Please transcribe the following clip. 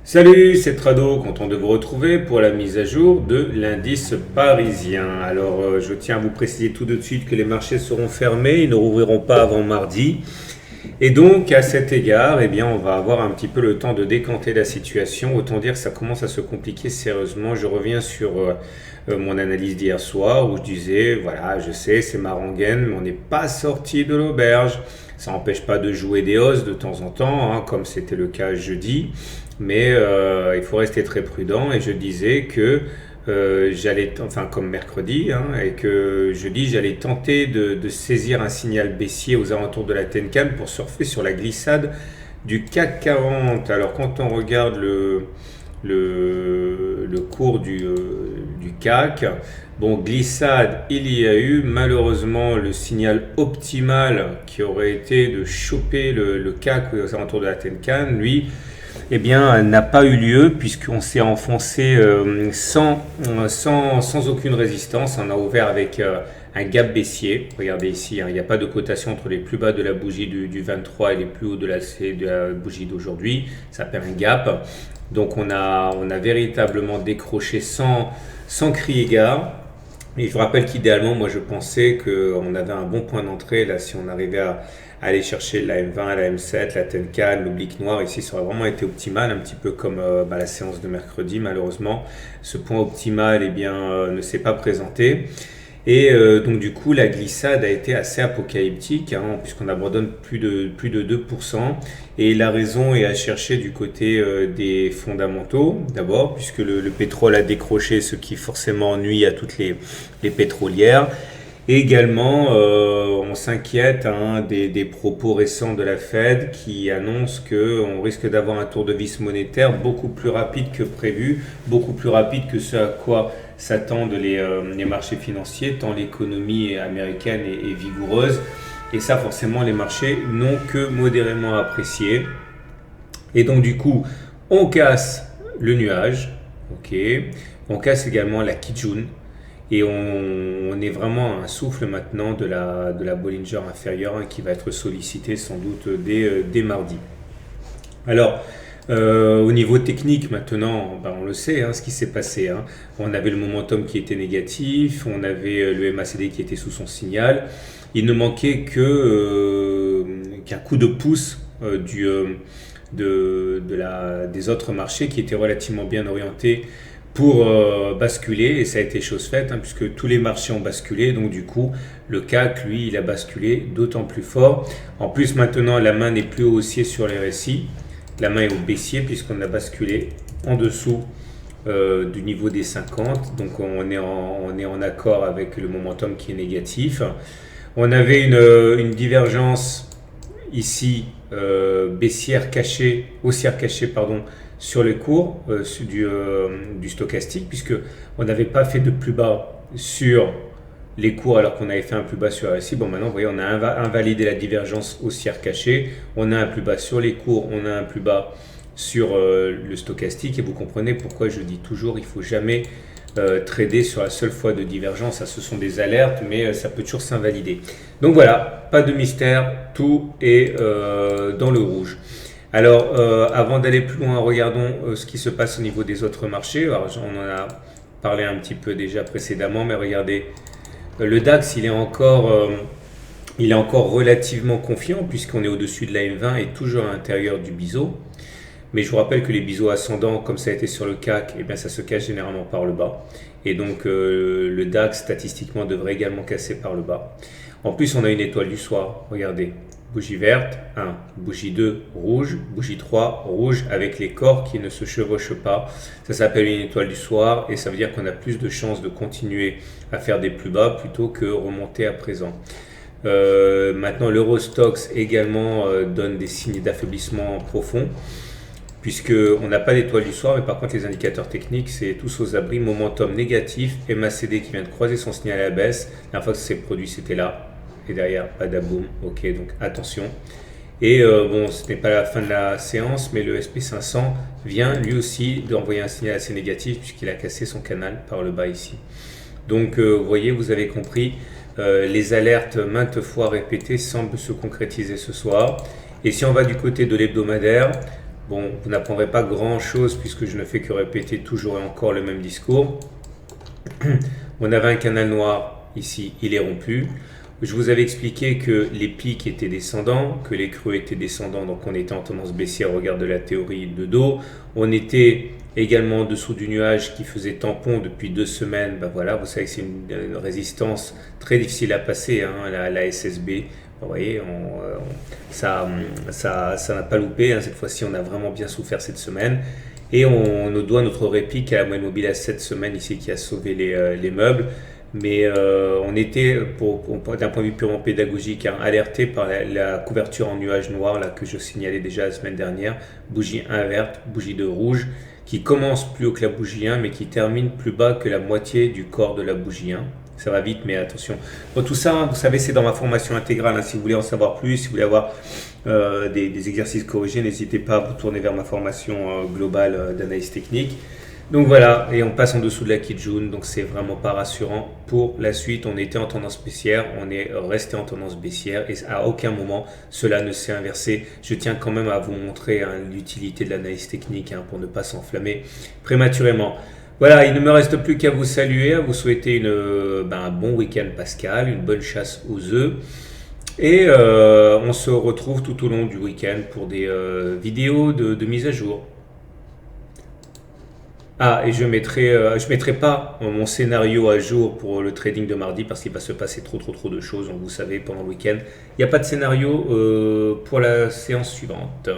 Salut, c'est Trado, content de vous retrouver pour la mise à jour de l'indice parisien. Alors, je tiens à vous préciser tout de suite que les marchés seront fermés, ils ne rouvriront pas avant mardi. Et donc, à cet égard, eh bien, on va avoir un petit peu le temps de décanter la situation. Autant dire que ça commence à se compliquer sérieusement. Je reviens sur mon analyse d'hier soir où je disais, voilà, je sais, c'est ma rengaine, mais on n'est pas sorti de l'auberge. Ça n'empêche pas de jouer des hausses de temps en temps, hein, comme c'était le cas jeudi. Mais il faut rester très prudent. Et je disais que enfin comme mercredi, hein, et que jeudi, j'allais tenter de saisir un signal baissier aux alentours de la Tenkan pour surfer sur la glissade du CAC 40. Alors quand on regarde le cours du CAC, bon, glissade, il y a eu malheureusement le signal optimal qui aurait été de choper le CAC aux alentours de la Tenkan, lui, eh bien, n'a pas eu lieu puisqu'on s'est enfoncé sans aucune résistance. On a ouvert avec un gap baissier. Regardez ici, hein, il n'y a pas de cotation entre les plus bas de la bougie du 23 et les plus hauts de la bougie d'aujourd'hui. Ça s'appelle un gap. Donc on a véritablement décroché sans crier gare. Et je vous rappelle qu'idéalement, moi je pensais qu'on avait un bon point d'entrée. Là, si on arrivait à aller chercher la M20, la M7, la Tenkan, l'oblique noir, ici ça aurait vraiment été optimal, un petit peu comme la séance de mercredi. Malheureusement, ce point optimal ne s'est pas présenté. Et donc du coup, la glissade a été assez apocalyptique, hein, puisqu'on abandonne plus de 2%. Et la raison est à chercher du côté des fondamentaux, d'abord, puisque le pétrole a décroché, ce qui forcément nuit à toutes les pétrolières. Et également, on s'inquiète, hein, des propos récents de la Fed qui annoncent qu'on risque d'avoir un tour de vis monétaire beaucoup plus rapide que prévu, beaucoup plus rapide que ce à quoi s'attendent les marchés financiers, tant l'économie américaine est vigoureuse. Et ça, forcément, les marchés n'ont que modérément apprécié. Et donc, du coup, on casse le nuage, ok. On casse également la Kijun. Et on est vraiment à un souffle maintenant de la Bollinger inférieure, hein, qui va être sollicitée sans doute dès mardi. Alors, au niveau technique maintenant, ben, on le sait, hein, ce qui s'est passé, hein. On avait le momentum qui était négatif, on avait le MACD qui était sous son signal. Il ne manquait qu'un coup de pouce des autres marchés qui étaient relativement bien orientés pour basculer, et ça a été chose faite, hein, puisque tous les marchés ont basculé. Donc du coup, le CAC, lui, il a basculé d'autant plus fort. En plus, maintenant, la main n'est plus haussier sur les RSI, la main est au baissier puisqu'on a basculé en dessous du niveau des 50. Donc on est en accord avec le momentum qui est négatif. On avait une divergence ici, haussière cachée, pardon, sur les cours du stochastique, puisque on n'avait pas fait de plus bas sur les cours alors qu'on avait fait un plus bas sur RSI. Bon, maintenant, vous voyez, on a invalidé la divergence haussière cachée, on a un plus bas sur les cours, on a un plus bas sur le stochastique, et vous comprenez pourquoi je dis toujours, il ne faut jamais trader sur la seule fois de divergence. Ça, ce sont des alertes, mais ça peut toujours s'invalider. Donc voilà, pas de mystère, tout est dans le rouge. Alors, avant d'aller plus loin, regardons ce qui se passe au niveau des autres marchés. Alors, on en a parlé un petit peu déjà précédemment, mais regardez, le DAX, il est encore relativement confiant puisqu'on est au-dessus de la M20 et toujours à l'intérieur du biseau. Mais je vous rappelle que les biseaux ascendants, comme ça a été sur le CAC, eh bien, ça se cache généralement par le bas. Et donc, le DAX, statistiquement, devrait également casser par le bas. En plus, on a une étoile du soir. Regardez. Bougie verte, 1. Bougie 2, rouge. Bougie 3, rouge, avec les corps qui ne se chevauchent pas. Ça s'appelle une étoile du soir et ça veut dire qu'on a plus de chances de continuer à faire des plus bas plutôt que remonter à présent. Maintenant, l'Eurostoxx également donne des signes d'affaiblissement profond, puisqu'on n'a pas d'étoile du soir, mais par contre les indicateurs techniques, c'est tous aux abris. Momentum négatif, MACD qui vient de croiser son signal à la baisse. La dernière fois que ça s'est produit, c'était là. Et derrière, badaboum, ok, donc attention. Et bon, ce n'est pas la fin de la séance, mais le SP500 vient lui aussi d'envoyer un signal assez négatif puisqu'il a cassé son canal par le bas ici. Donc vous voyez, vous avez compris, les alertes maintes fois répétées semblent se concrétiser ce soir. Et si on va du côté de l'hebdomadaire, Bon, vous n'apprendrez pas grand-chose puisque je ne fais que répéter toujours et encore le même discours. On avait un canal noir ici, il est rompu. Je vous avais expliqué que les pics étaient descendants, que les creux étaient descendants, donc on était en tendance baissière au regard de la théorie de dos. On était également en dessous du nuage qui faisait tampon depuis 2 semaines. Ben voilà, vous savez que c'est une résistance très difficile à passer, hein, la SSB. Vous voyez, ça n'a pas loupé, hein. Cette fois-ci, on a vraiment bien souffert cette semaine. Et on nous doit notre réplique à la moyenne mobile à 7 semaines ici qui a sauvé les meubles. Mais on était, d'un point de vue purement pédagogique, hein, alerté par la couverture en nuage noir là, que je signalais déjà la semaine dernière. Bougie 1 verte, bougie 2 rouge, qui commence plus haut que la bougie 1, mais qui termine plus bas que la moitié du corps de la bougie 1. Ça va vite, mais attention. Bon, tout ça, hein, vous savez, c'est dans ma formation intégrale, hein. Si vous voulez en savoir plus, si vous voulez avoir des exercices corrigés, n'hésitez pas à vous tourner vers ma formation globale d'analyse technique. Donc voilà, et on passe en dessous de la Kijun, donc c'est vraiment pas rassurant pour la suite. On était en tendance baissière, on est resté en tendance baissière et à aucun moment cela ne s'est inversé. Je tiens quand même à vous montrer, hein, l'utilité de l'analyse technique, hein, pour ne pas s'enflammer prématurément. Voilà, il ne me reste plus qu'à vous saluer, à vous souhaiter un bon week-end pascal, une bonne chasse aux œufs. Et on se retrouve tout au long du week-end pour des vidéos de mise à jour. Ah, et je mettrai pas mon scénario à jour pour le trading de mardi parce qu'il va se passer trop de choses. Donc vous savez, pendant le week-end, il n'y a pas de scénario pour la séance suivante.